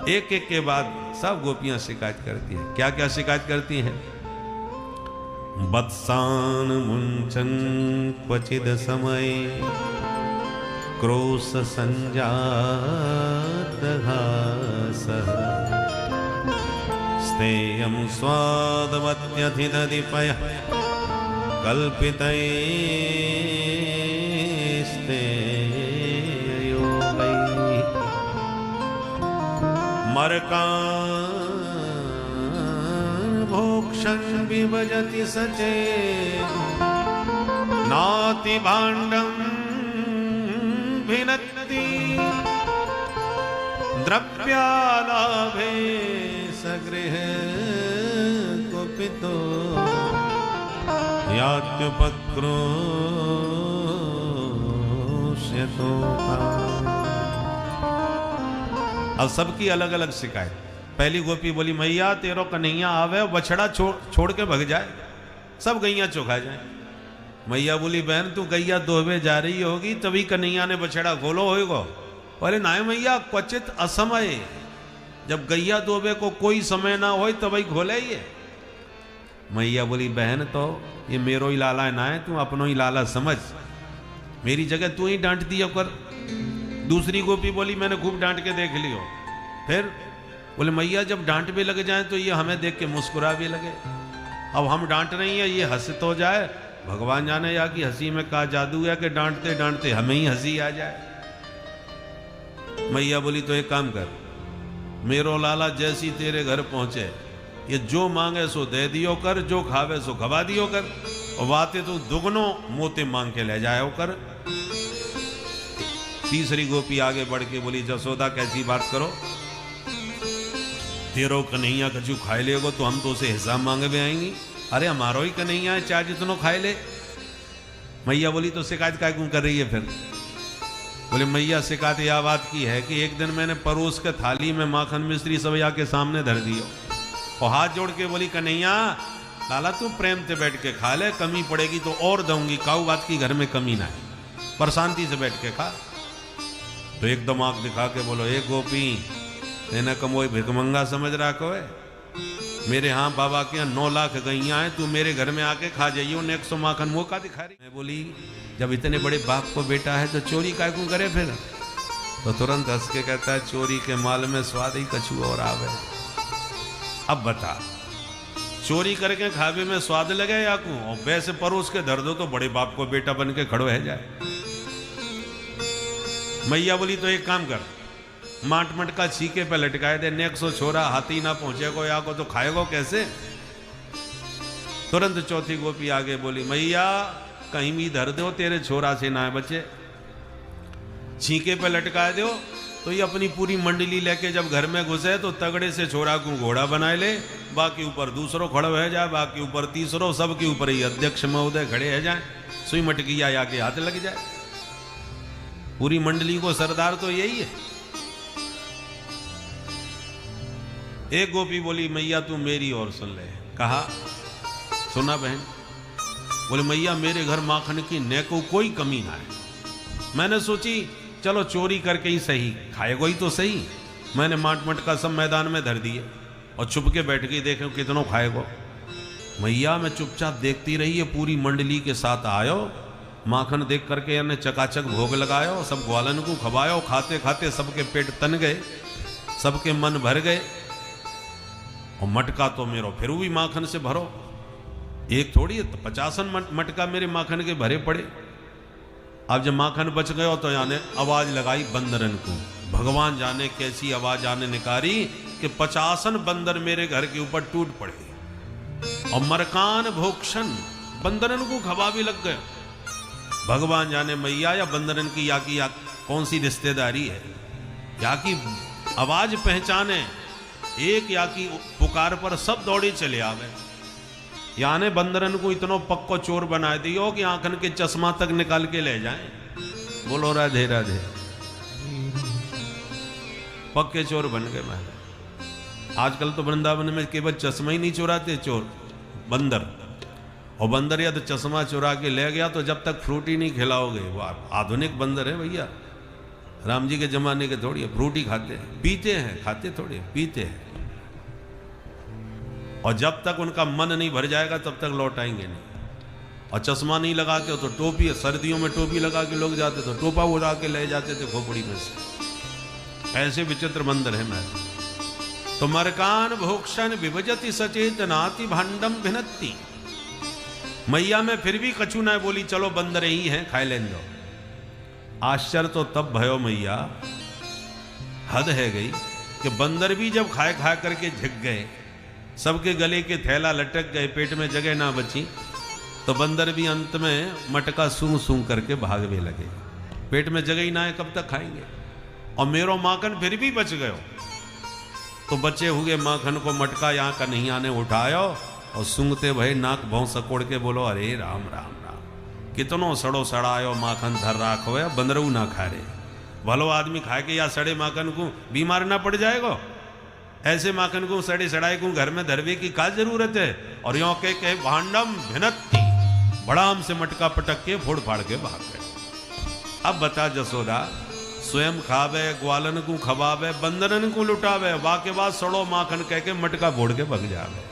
एक एक के बाद सब गोपियां शिकायत करती हैं। क्या क्या शिकायत करती हैं? वत्सान मुंचन क्वचिद समय क्रोश संजात घासः स्तेयं स्वादवत्यधिदधिपयः कल्पितैस्तेयोगैः मरकान् भोक्षन् विभजति सचे नाति भाण्डं भिनत्ति द्रव्यालाभे सगृह कुपितो यात्युपक्रोश्यतो। अब सबकी अलग अलग शिकायत। पहली गोपी बोली, मैया तेरो कन्हैया आवे बछड़ा छोड़ के भग जाए, सब गैया चौंका जाए। मैया बोली, बहन तू गैया दोहवे जा रही होगी तभी कन्हैया ने बछड़ा खोलो होगा। बोले ना मैया, क्वचित असमय, जब गैया दोबे को कोई समय ना हो तभी खोले ये। मैया बोली, बहन तो ये मेरो ही लाला ना है, तू अपनो ही लाला समझ, मेरी जगह तू ही डांट दिया कर। दूसरी गोपी बोली, मैंने खूब डांट के देख लियो। फिर बोले, मैया जब डांट भी लग जाए तो ये हमें देख के मुस्कुरा भी लगे। अब हम डांट रही है, ये हंस तो जाए, भगवान जाने या कि हंसी में का जादू है कि डांटते डांटते हमें ही हंसी आ जाए। मैया बोली, तो एक काम कर, मेरो लाला जैसी तेरे घर पहुंचे ये जो मांगे सो दे दियो कर, जो खावे सो खवा दियो कर, और बातें तो दुगनो मोते मांग के ले जाओ कर। तीसरी गोपी आगे बढ़ के बोली, जसोदा कैसी बात करो, तेरो कन्हैया कछु खाए लेगो तो हम तो उसे हिसाब मांगे भी आएंगी। अरे हमारो ही कन्हैया है, चाहे जितनो खाए ले। मैया बोली, तो शिकायत क्या क्यों कर रही है फिर? बोले, मैया शिकायत यह बात की है कि एक दिन मैंने परोस के थाली में माखन मिश्री सवैया के सामने धर दियो और हाथ जोड़ के बोली, कन्हैया लाला तू प्रेम से बैठ के खा ले, कमी पड़ेगी तो और दूंगी, काऊ बात की घर में कमी ना है, पर शांति से बैठ के खा। तो एकदम आंख दिखा के बोलो, एक गोपी तेने कमोई भिकमंगा समझ रखो है, मेरे यहाँ बाबा के यहाँ 9 लाख गैया हैं, तू मेरे घर में आके खा जाइयो, 100 माखन मुँह का दिखा रही। मैं बोली, जब इतने बड़े बाप को बेटा है तो चोरी काय क्यों करे फिर? तो तुरंत हंस के कहता है, चोरी के माल में स्वाद ही कछु और आवे। अब बता, चोरी करके खावे में स्वाद लगे या क्यों? और वैसे परोस के धर दो तो बड़े बाप को बेटा बन के खड़ो है जाए। मैया बोली, तो एक काम कर, माट मट का छीके पे लटकाए दे, 100 छोरा हाथी ना पहुंचेगो या को तो खाएगो कैसे? तुरंत चौथी गोपी आगे बोली, मैया कहीं भी धर दो, तेरे छोरा से ना बचे, छीके पे लटकाए दो तो ये अपनी पूरी मंडली लेके जब घर में घुसे तो तगड़े से छोरा को घोड़ा बनाए ले, बाकी ऊपर दूसरों खड़े हो जाए, बाकी ऊपर तीसरों, सबके ऊपर ही अध्यक्ष महोदय खड़े है जाए, सुई मटकी या के हाथ लग जाए। पूरी मंडली को सरदार तो यही है। एक गोपी बोली, मैया तू मेरी और सुन ले। कहा, सुना बहन? बोले, मैया मेरे घर माखन की न को कोई कमी ना है, मैंने सोची चलो चोरी करके ही सही, खाएगो ही तो सही। मैंने माट मट का सब मैदान में धर दिए और छुप के बैठ गई, देखे कितनों खाएगो। मैया मैं चुपचाप देखती रही, है पूरी मंडली के साथ आयो, माखन देख करके यानी चकाचक भोग लगायो, सब ग्वालन को खवायो, खाते खाते सबके पेट तन गए, सबके मन भर गए। और मटका तो मेरो फिर भी माखन से भरो, एक थोड़ी है तो 50 मटका मेरे माखन के भरे पड़े। अब जब माखन बच गए तो यानी आवाज लगाई बंदरन को, भगवान जाने कैसी आवाज आने निकारी कि 50 बंदर मेरे घर के ऊपर टूट पड़े और मरकान भोक्षण बंदरन को खबा भी लग गए। भगवान जाने मैया या बंदरन की या कौन सी रिश्तेदारी है, या की आवाज पहचाने, एक या की पुकार पर सब दौड़े चले आवे। यानी बंदरन को इतनो पक्को चोर बना दियो कि आंखन के चश्मा तक निकाल के ले जाएं। बोलो राधे राधे। पक्के चोर बन गए। मैं आजकल तो वृंदावन में केवल चश्मा ही नहीं चुराते चोर, बंदर। और बंदर या तो चश्मा चुरा के ले गया तो जब तक फ्रूटी नहीं खिलाओगे, वो आधुनिक बंदर है भैया, राम जी के जमाने के थोड़ी है, फ्रूटी खाते हैं, पीते हैं, खाते थोड़ी पीते हैं। और जब तक उनका मन नहीं भर जाएगा तब तक लौट आएंगे नहीं। और चश्मा नहीं लगाते हो तो टोपी, सर्दियों में टोपी लगा के लोग जाते तो टोपा उड़ा के ले जाते थे खोपड़ी में से। ऐसे विचित्र मंदिर है मैं तो। मरकान भोक्षण विभजति सचेत नाति भांडम भिनती। मैया में फिर भी कछु ना बोली, चलो बंदर ही हैं, खाए लेन दो। आश्चर्य तो तब भयो मैया, हद है गई कि बंदर भी जब खाए खा करके झिक गए, सबके गले के थैला लटक गए, पेट में जगह ना बची, तो बंदर भी अंत में मटका सूं सूं करके भागने लगे। पेट में जगह ही ना है, कब तक खाएंगे। और मेरो माखन फिर भी बच गयो, तो बचे हुए माखन को मटका यहाँ कन्हैया ने उठायो और सूंघते भय नाक भौं सकोड़ के बोलो, अरे राम राम राम, कितनो सड़ो सड़ायो माखन धर राखो, बंदरू ना खा रे। भलो आदमी खाए के या सड़े माखन को बीमार ना पड़ जाएगो। ऐसे माखन को सड़े सड़ाए को घर में धरवे की क्या जरूरत है। और यो के भांडम भिनती, बड़ाम से मटका पटक के फोड़ फाड़ के भाग गए। अब बता जसोदा, स्वयं खावे, ग्वालन को खवावे, बंदरन को लुटावे, वाके बाद सड़ो माखन कह के मटका फोड़ के भग जावे।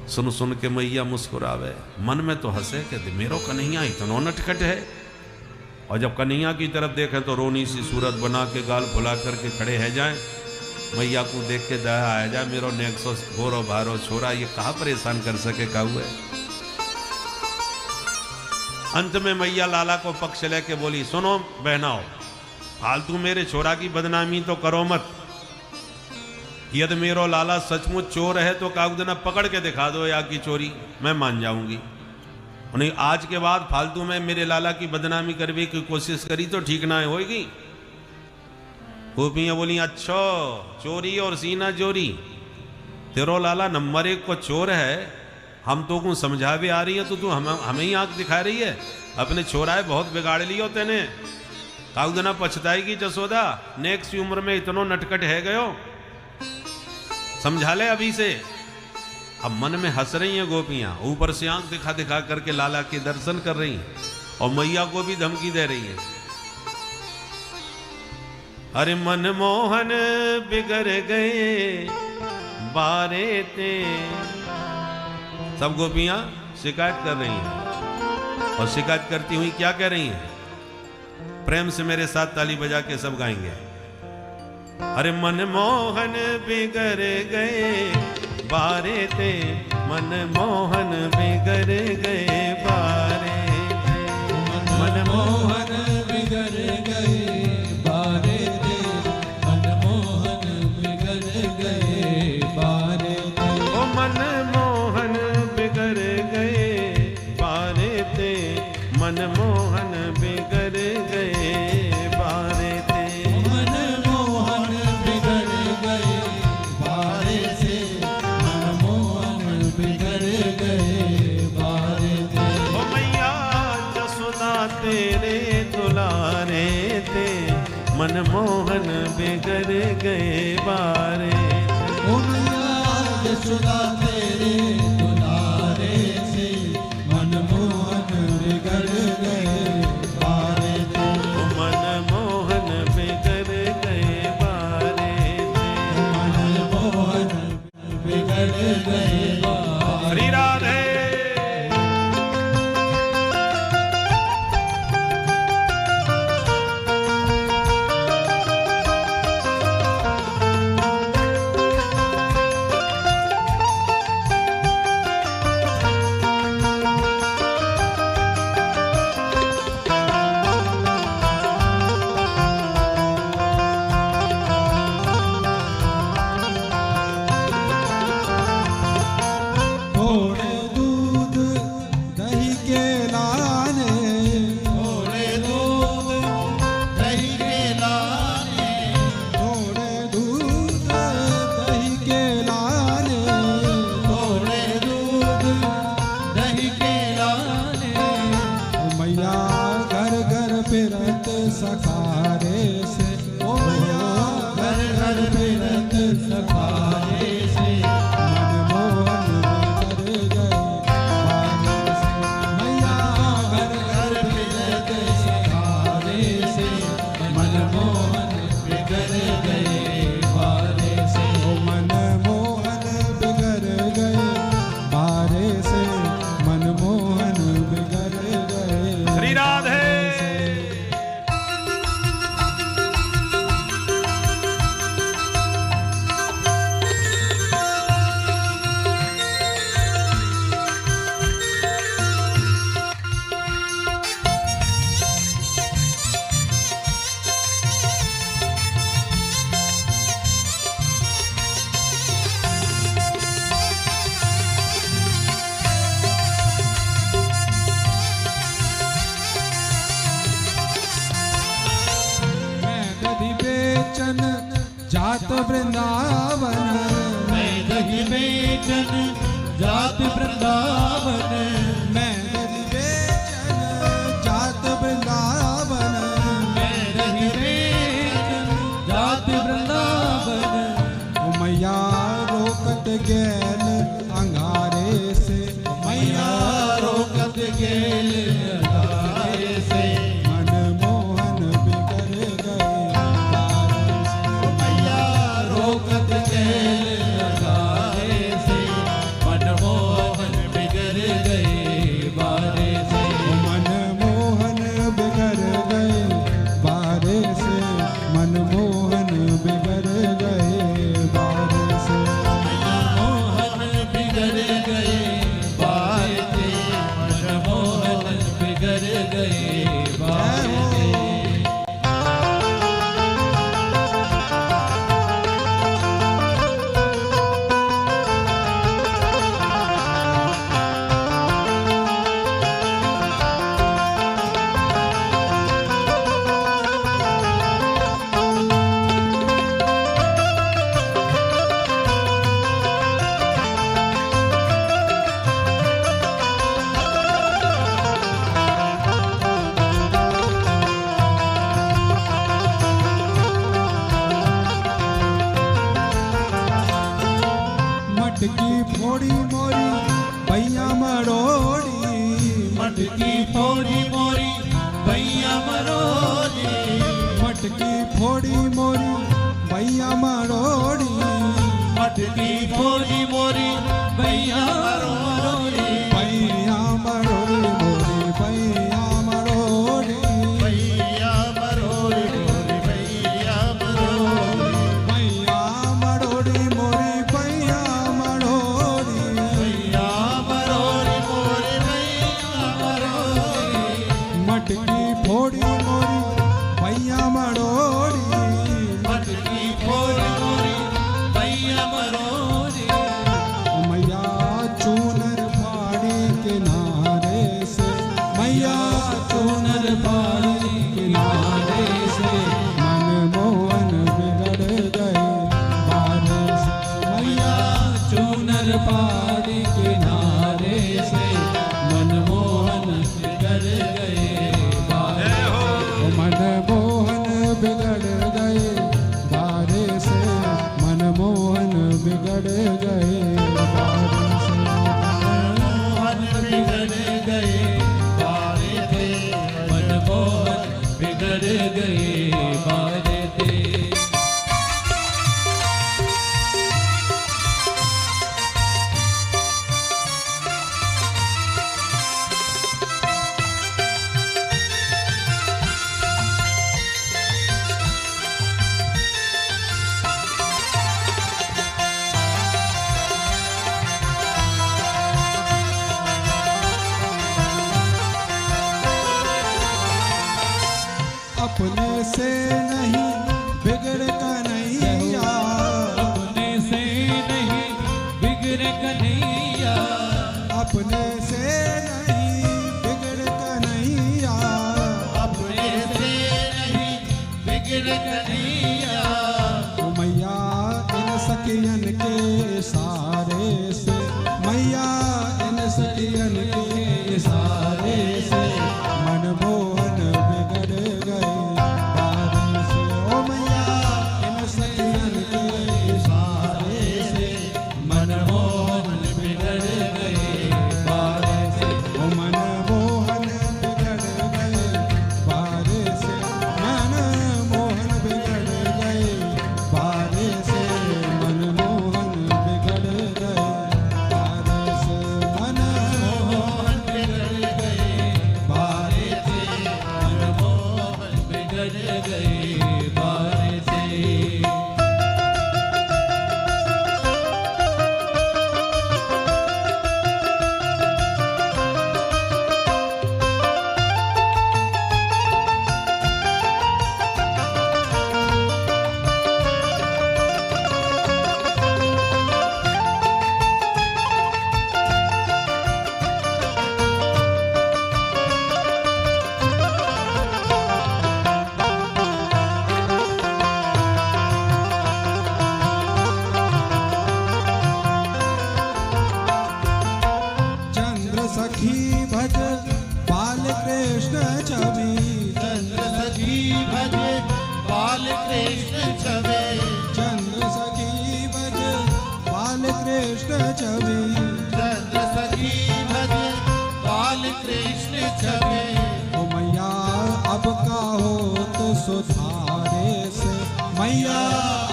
सुन सुन के मैया मुस्कुरावे, मन में तो हंसे कि मेरो कन्हैया इतना नटखट है। और जब कन्हैया की तरफ देखें तो रोनी सी सूरत बना के गाल फुला करके खड़े है जाए। मैया को देख के दया आ जाए, मेरो नेक्सो गोरो भारो छोरा ये कहाँ परेशान कर सके का हुए। अंत में मैया लाला को पक्ष लेके बोली, सुनो बहनाओ, फालतू मेरे छोरा की बदनामी तो करो मत। यदि मेरो लाला सचमुच चोर है तो कागदना पकड़ के दिखा दो या की चोरी, मैं मान जाऊंगी। नहीं आज के बाद फालतू में मेरे लाला की बदनामी करने की कोशिश करी तो ठीक ना होगी। गोपियां बोली, अच्छा चोरी और सीना चोरी, तेरो लाला नंबर 1 को चोर है, हम तो को समझा भी आ रही है तो तू हमें ही आंख दिखा रही है। अपने छोराए बहुत बिगाड़ लियो तेने, कागदना पछताएगी जसोदा, नेक्स्ट उम्र में इतनो नटखट है गयो, समझा ले अभी से। अब मन में हंस रही हैं गोपियां, ऊपर से आंख दिखा दिखा करके लाला के दर्शन कर रही हैं और मैया को भी धमकी दे रही है। अरे मनमोहन बिगड़ गए बारे ते, सब गोपियां शिकायत कर रही हैं। और शिकायत करती हुई क्या कह रही हैं? प्रेम से मेरे साथ ताली बजा के सब गाएंगे। अरे मनमोहन बिगड़ गए बारे ते, मनमोहन बिगड़ गए बारे ते, मनमोहन बिगड़ गए बारे ते, मनमोहन बिगड़ गए बारे ते। ओ मनमोहन बिगड़ गए बारे ते, मनमोहन बिगड़ गए बारे ते, मनमोहन बिगड़ गए बारे से, मनमोहन बिगड़ गए बारे ते। ओ मैया जसोदा तेरे दुलारे ते, मनमोहन बिगड़ गए बारे ते। ओ मैया यशोदा तेरे दुलारे से, मनमोहन बिगड़ गए बारे ते। ओ मनमोहन बिगड़ गए बारे ते, मनमोहन बिगड़ गए बारे। श्री राधे। थोड़े दूध दही के लाने, थोड़े दूध दही के लाने, थोड़े दूध दही के लाने, थोड़े दूध दही के लाने। ओ मैया घर घर फिरत सखारे से, ओ मैया घर घर फिरत सखारे से, मनमोहन बिगड़ गए बारे से। मैया घर घर फिरत सखारे से, जात वृंदावन मैं दही बेचन जात वृंदावन मैं दही बेचन जात वृंदावन मैं दही बेचन जात वृंदावन ओ मैया रोकत गैल अंगारे से मैया रोकत गेल अंगारे से मनमोहन बिगड़ गए मैया रोकत गेल अंगारे से मनमोहन बिगड़ गए बारे से मनमोहन बिगड़ गए बारे से मनमोहन बिगड़ गए बारे से मनमोहन बिगड़ गए बारे से मनमोहन बिगड़ गए बारे से मटकी फोड़ी मोरी भैया मरोड़ी मटकी फोड़ी मोरी भैया मरोड़ी मटकी फोड़ी मोरी भैया मरोड़ी मटकी फोड़ी मोरी भैया मरोड़ी भैया मरोड़ी मोरी भैया मरोड़ी भैया मरोड़ी मोरी भैया मरोड़ी भैया मरोड़ी मोरी भैया मरोड़ी भैया मरोड़ी मोरी भैया मरोड़ी मटकी फोड़ी मोरी भैया मरोड़ी मटकी फोड़ी मोरी भैया मरोड़ी मैया चूनर फाड़ी किनारे से मैया चूनर फाड़ी किनारे से मनमोहन बिगड़ गए बारे से मैया चूनर पारी किनारे से मनमोहन बिगड़ गए बारे मनमोहन बिगड़ गए बारे से मनमोहन बिगड़ गए बारे से मनमोहन बिगड़ गए बारे थे मनमोहन बिगड़ गए बारे थे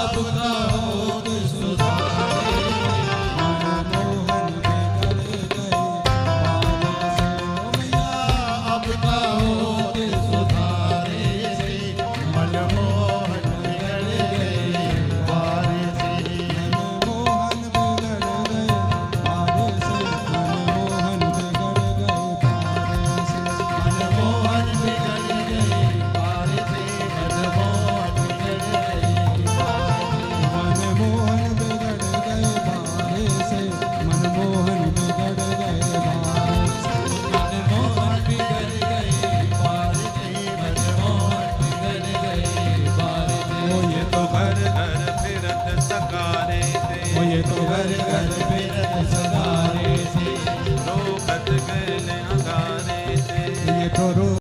अब कहो कि सुधारे मनमोहन बिगड़ गए बारिश से ओ मैया अब कहो कि सुधारे से मनमोहन बिगड़ गए बारे से मनमोहन बिगड़ गए बारिश से मनमोहन बिगड़ गए बारिश से मनमोहन बिगड़ गए बारे से मनमोहन बिगड़ गए मनमोहन बिगड़ गए बारिश से मनमोहन बिगड़ गए बारिश से मनमोहन बिगड़ गए बारे से मनमोहन बिगड़ गए बारे से ओ ये तो घर घर फिरत सकारे थे ओ ये तो घर घर फिरत सगारे से रोकत गए अंगारे थे ये तो रो